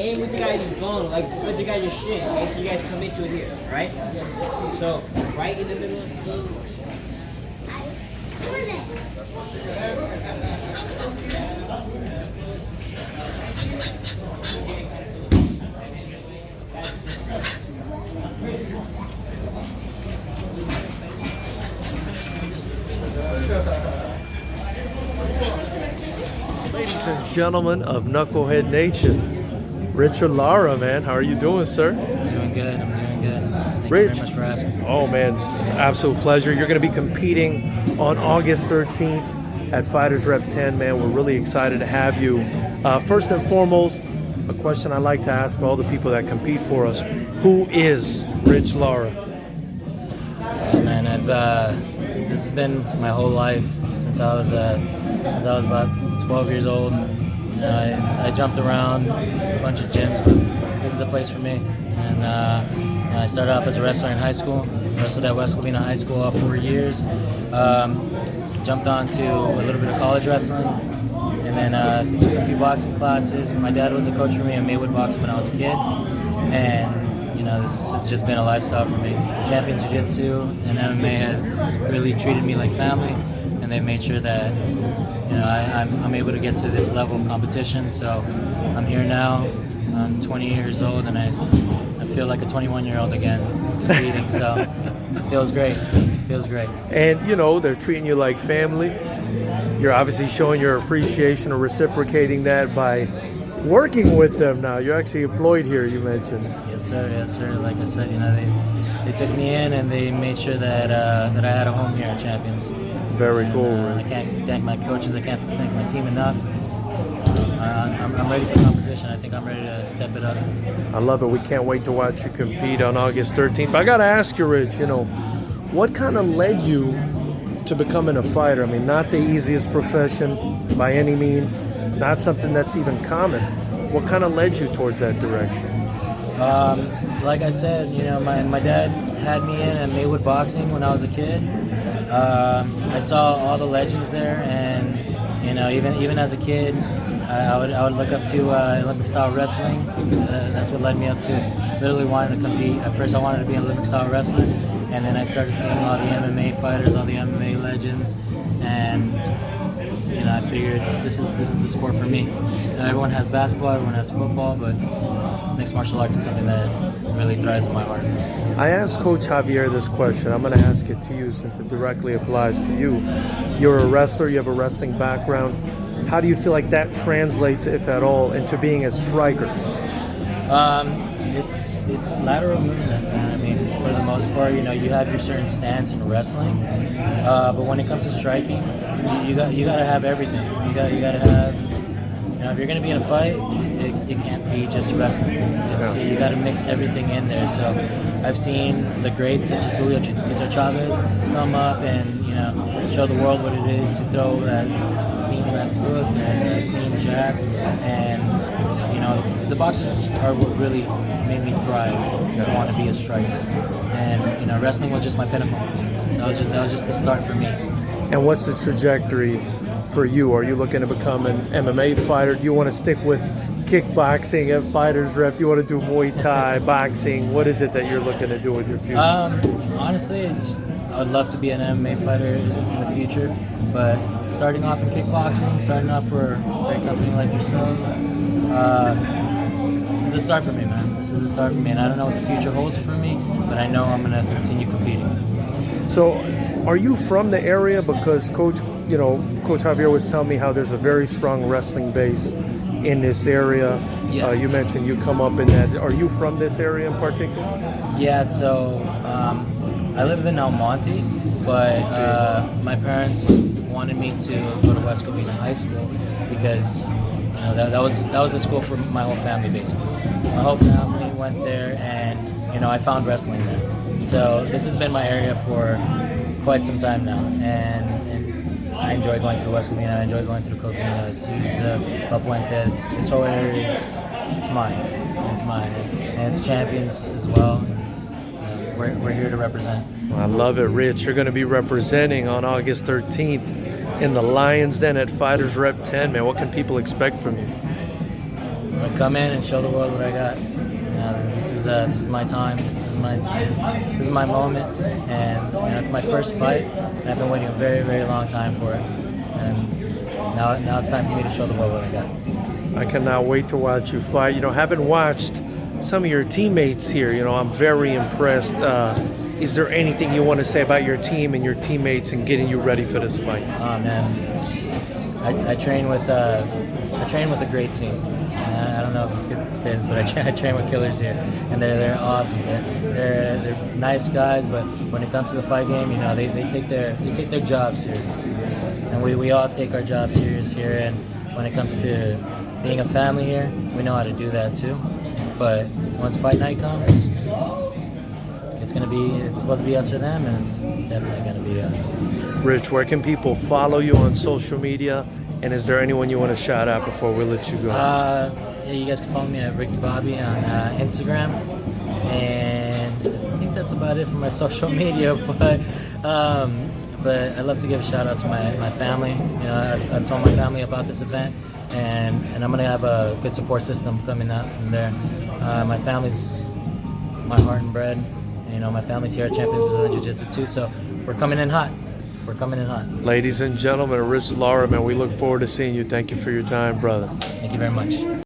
aim with you guys' bone, like with you guys' shin, okay? So you guys commit to it here, right? So, right in the middle. Ladies and gentlemen of Knucklehead Nation, Rich Lara, man, how are you doing, sir? I'm doing good. I'm doing good. Thank Rich, you very much for asking. Oh man, it's an absolute pleasure. You're going to be competing on August 13th at FightersRep 10, man. We're really excited to have you. First and foremost, a question I like to ask all the people that compete for us: who is Rich Lara? Oh, man, this has been my whole life since I was about 12 years old. You know, I jumped around a bunch of gyms, but this is a place for me. And you know, I started off as a wrestler in high school. Wrestled at West Covina High School all 4 years. Jumped on to a little bit of college wrestling, and then took a few boxing classes. My dad was a coach for me in Maywood boxing when I was a kid, and you know, this has just been a lifestyle for me. Champions Jiu-Jitsu and MMA has really treated me like family, and they've made sure that you know I'm able to get to this level of competition. So I'm here now. I'm 20 years old, and I feel like a 21-year-old again competing. So it feels great. It feels great. And you know, they're treating you like family. You're obviously showing your appreciation or reciprocating that by working with them now. You're actually employed here, you mentioned. Yes, sir. Yes, sir. Like I said, you know, they took me in and they made sure that that I had a home here at Champions. Very cool. I can't thank my coaches. I can't thank my team enough. I'm ready for competition. I think I'm ready to step it up. I love it. We can't wait to watch you compete on August 13th. But I got to ask you, Rich, you know, what kind of led you to becoming a fighter? I mean, not the easiest profession by any means, not something that's even common. What kind of led you towards that direction? Like I said, you know, my dad had me in Maywood boxing when I was a kid. I saw all the legends there, and you know, even as a kid, I would look up to Olympic style wrestling. That's what led me up to literally wanting to compete. At first, I wanted to be an Olympic style wrestler, and then I started seeing all the MMA fighters, all the MMA legends, and you know, I figured this is the sport for me. You know, everyone has basketball, everyone has football, but mixed martial arts is something that really thrives in my heart. I asked Coach Javier this question. I'm going to ask it to you since it directly applies to you. You're a wrestler, you have a wrestling background. How do you feel like that translates, if at all, into being a striker? It's lateral movement. I mean, for the most part, you know, you have your certain stance in wrestling, but when it comes to striking, you got to have everything. You got to have, you know, if you're going to be in a fight, it can't be just wrestling. You got to mix everything in there. So I've seen the greats such as Julio Cesar Chavez come up and, you know, show the world what it is to throw that clean left hook and that clean jab. And, you know, the boxers are what really made me thrive to want to be a striker. And, you know, wrestling was just my pinnacle. That was just the start for me. And what's the trajectory for you? Are you looking to become an MMA fighter? Do you want to stick with kickboxing at FightersRep? Do you want to do Muay Thai, boxing? What is it that you're looking to do with your future? Honestly, I would love to be an MMA fighter in the future, but starting off in kickboxing, starting off for a great company like yourself, this is a start for me, man. This is a start for me, and I don't know what the future holds for me, but I know I'm going to continue competing. So, are you from the area? Because Coach Javier was telling me how there's a very strong wrestling base in this area. Yeah. You mentioned you come up in that. Are you from this area in particular? Yeah, so I live in El Monte, but my parents wanted me to go to West Covina High School because you know that was the school for my whole family basically. My whole family went there, and you know I found wrestling there. So this has been my area for quite some time now, and I enjoy going to West Covina. I enjoy going to Covina, Sousa, La Puente. This whole area it's mine. It's mine, and it's Champions as well. We're here to represent. I love it, Rich. You're going to be representing on August 13th in the Lions Den at FightersRep 10. Man, what can people expect from you? gonna come in and show the world what I got. This is my time. This is my moment, and it's my first fight, and I've been waiting a very, very long time for it. And now it's time for me to show the world what I got. I cannot wait to watch you fight. Having watched some of your teammates here, I'm very impressed. Is there anything you want to say about your team and your teammates and getting you ready for this fight? Oh man, I train with a great team. I don't know if it's good to say this, but I train with killers here, and they're awesome. They're nice guys, but when it comes to the fight game, they take their job serious, and we all take our job serious here. And when it comes to being a family here, we know how to do that too. But once fight night comes, it's supposed to be us or them, and it's definitely gonna be us. Rich, where can people follow you on social media? And is there anyone you want to shout out before we let you go? Yeah, you guys can follow me at Ricky Bobby on Instagram, and I think that's about it for my social media. But I'd love to give a shout out to my family. I've told my family about this event, and I'm gonna have a good support system coming out from there. My family's my heart and bread. My family's here at Champions Brazilian Jiu-Jitsu too, so we're coming in hot. We're coming in hot. Ladies and gentlemen, Rich Lara, man, we look forward to seeing you. Thank you for your time, brother. Thank you very much.